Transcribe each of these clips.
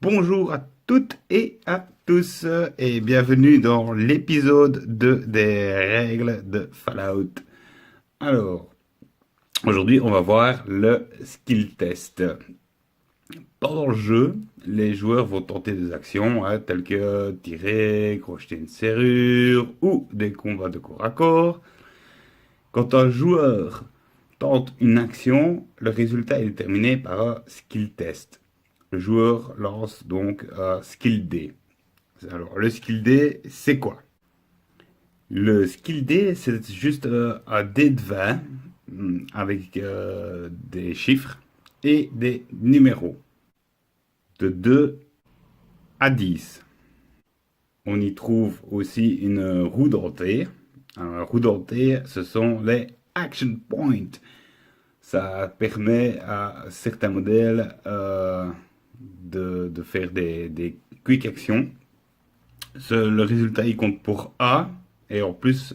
Bonjour à toutes et à tous et bienvenue dans l'épisode 2 des règles de Fallout. Alors, aujourd'hui on va voir le skill test. Pendant le jeu, les joueurs vont tenter des actions telles que tirer, crocheter une serrure ou des combats de corps à corps. Quand un joueur tente une action, le résultat est déterminé par un skill test. Le joueur lance donc un skill D. Alors, le skill D, c'est quoi? Le skill D, c'est juste un dé de 20 avec des chiffres et des numéros de 2 à 10. On y trouve aussi une roue dentaire. Alors, la roue dentaire, ce sont les action points. Ça permet à certains modèles de faire des quick actions. Le résultat, il compte pour A, et en plus,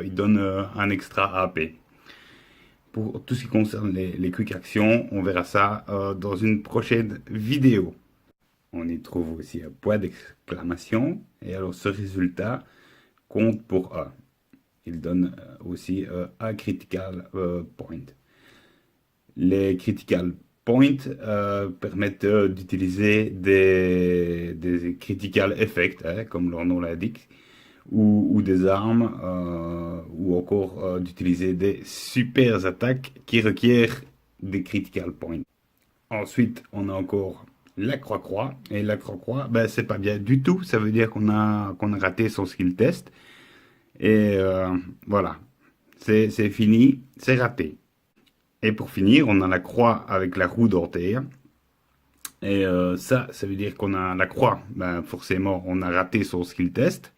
il donne un extra AP. Pour tout ce qui concerne les quick actions, on verra ça dans une prochaine vidéo. On y trouve aussi un point d'exclamation, et alors ce résultat compte pour A. Il donne aussi un critical point. Les critical points permettent d'utiliser des critical effects, comme leur nom l'indique, ou des armes, ou encore d'utiliser des super attaques qui requièrent des critical points. Ensuite, on a encore la croix-croix, et la croix-croix, ben, c'est pas bien du tout, ça veut dire qu'on a raté son skill test, et voilà, c'est fini, c'est raté. Et pour finir, on a la croix avec la roue dentaire. Et ça veut dire qu'on a la croix. Ben, forcément, on a raté son skill test.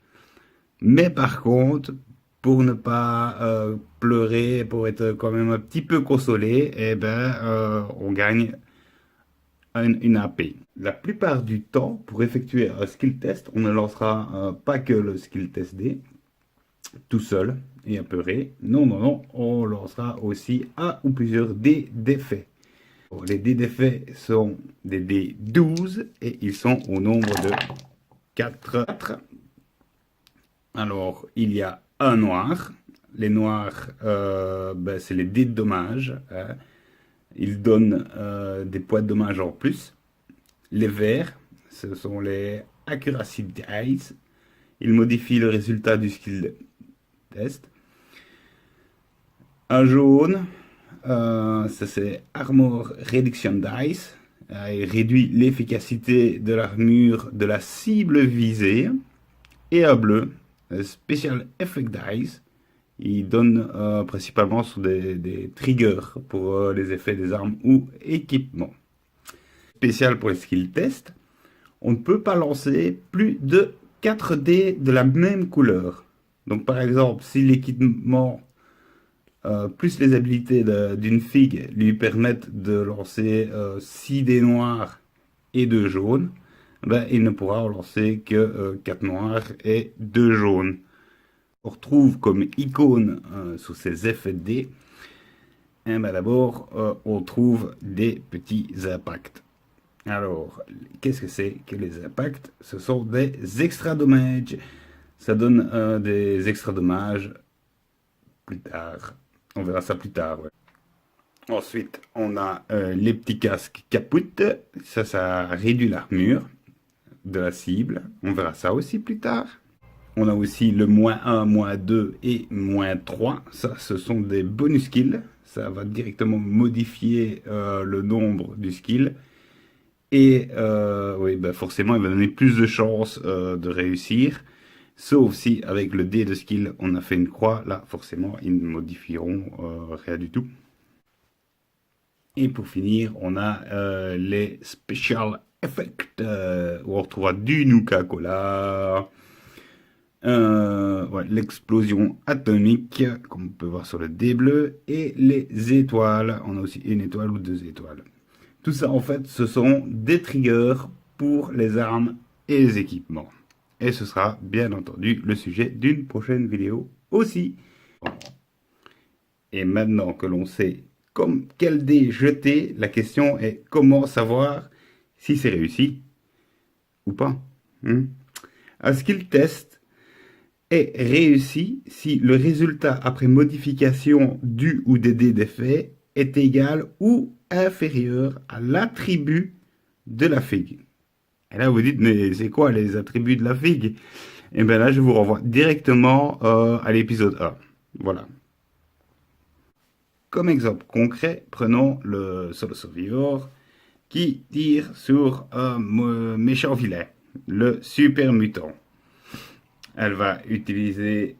Mais par contre, pour ne pas pleurer, pour être quand même un petit peu consolé, eh ben, on gagne une AP. La plupart du temps, pour effectuer un skill test, on ne lancera pas que le skill test D, tout seul et apeuré. Non, non, non, on lancera aussi un ou plusieurs dés d'effet. Les dés d'effet sont des dés 12 et ils sont au nombre de 4. Alors, il y a un noir. Les noirs, ben, c'est les dés de dommage. Ils donnent des points de dommage en plus. Les verts, ce sont les accuracy dice. Ils modifient le résultat du skill test. Un jaune, ça c'est Armor Reduction Dice. Il réduit l'efficacité de l'armure de la cible visée. Et un bleu, Special Effect Dice. Il donne principalement sur des triggers pour les effets des armes ou équipements. Spécial pour les skill tests, on ne peut pas lancer plus de 4 dés de la même couleur. Donc par exemple, si l'équipement plus les habilités d'une figue lui permettent de lancer 6 dés noirs et 2 jaunes, ben, il ne pourra en lancer que 4 noirs et 2 jaunes. On retrouve comme icône sous ces effets de dés, ben, d'abord on trouve des petits impacts. Alors, qu'est-ce que c'est que les impacts? Ce sont des extra dommages. Ça donne des extra dommages plus tard. On verra ça plus tard. Ouais. Ensuite, on a les petits casques caput. Ça réduit l'armure de la cible. On verra ça aussi plus tard. On a aussi le -1, -2 et -3. Ça, ce sont des bonus skills. Ça va directement modifier le nombre du skill. Et oui, ben forcément, il va donner plus de chances de réussir. Sauf si avec le dé de skill on a fait une croix, là forcément ils ne modifieront rien du tout. Et pour finir, on a les Special Effects, où on retrouvera du Nuka-Cola, ouais, l'explosion atomique, comme on peut voir sur le dé bleu, et les étoiles. On a aussi une étoile ou 2 étoiles. Tout ça en fait, ce sont des triggers pour les armes et les équipements. Et ce sera bien entendu le sujet d'une prochaine vidéo aussi. Et maintenant que l'on sait quel dé jeter, la question est comment savoir si c'est réussi ou pas. Hein. Un skill test est réussi si le résultat après modification du ou des dés d'effet est égal ou inférieur à l'attribut de la figue. Et là, vous dites, mais c'est quoi les attributs de la figue? Et bien là, je vous renvoie directement à l'épisode 1. Voilà. Comme exemple concret, prenons le Solo Survivor qui tire sur un méchant vilain, le super mutant. Elle va utiliser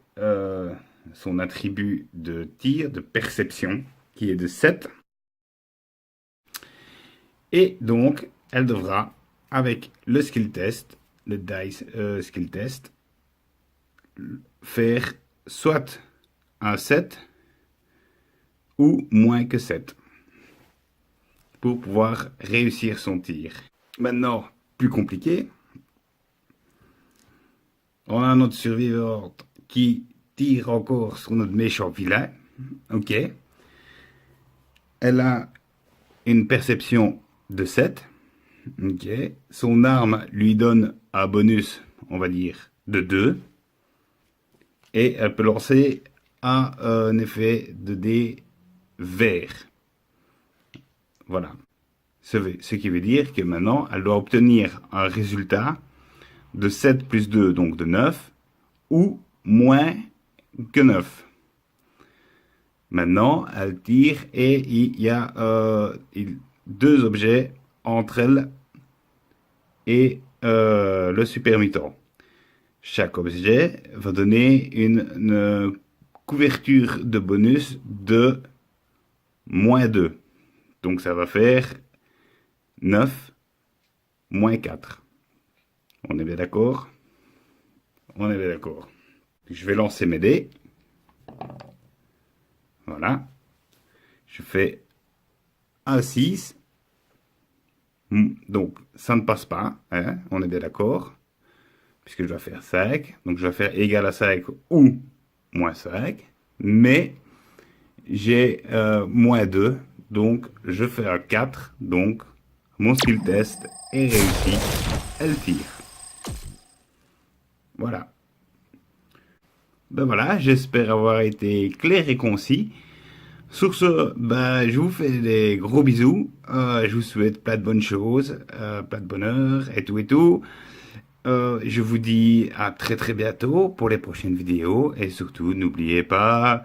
son attribut de tir, de perception, qui est de 7. Et donc, elle devra, avec le skill test, le dice skill test, faire soit un 7 ou moins que 7 pour pouvoir réussir son tir. Maintenant, plus compliqué, on a notre survivante qui tire encore sur notre méchant vilain. Ok. Elle a une perception de 7. Ok. Son arme lui donne un bonus, on va dire, de 2. Et elle peut lancer un effet de dés vert. Voilà. Ce qui veut dire que maintenant, elle doit obtenir un résultat de 7 plus 2, donc de 9, ou moins que 9. Maintenant, elle tire et il y a deux objets entre elle et le super mutant. Chaque objet va donner une couverture de bonus de moins 2. Donc ça va faire 9 moins 4. On est bien d'accord? On est bien d'accord. Je vais lancer mes dés. Voilà. Je fais un 6. Donc ça ne passe pas. Hein, on est bien d'accord. Puisque je dois faire 5. Donc je dois faire égal à 5 ou moins 5. Mais j'ai moins 2. Donc je fais un 4. Donc mon skill test est réussi. Elle tire. Voilà. Ben voilà, j'espère avoir été clair et concis. Sur ce, ben, je vous fais des gros bisous. Je vous souhaite plein de bonnes choses, plein de bonheur et tout et tout. Je vous dis à très très bientôt pour les prochaines vidéos. Et surtout, n'oubliez pas,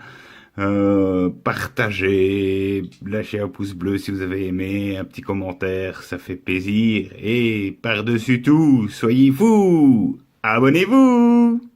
partagez, lâchez un pouce bleu si vous avez aimé, un petit commentaire, ça fait plaisir. Et par-dessus tout, soyez fous, abonnez-vous!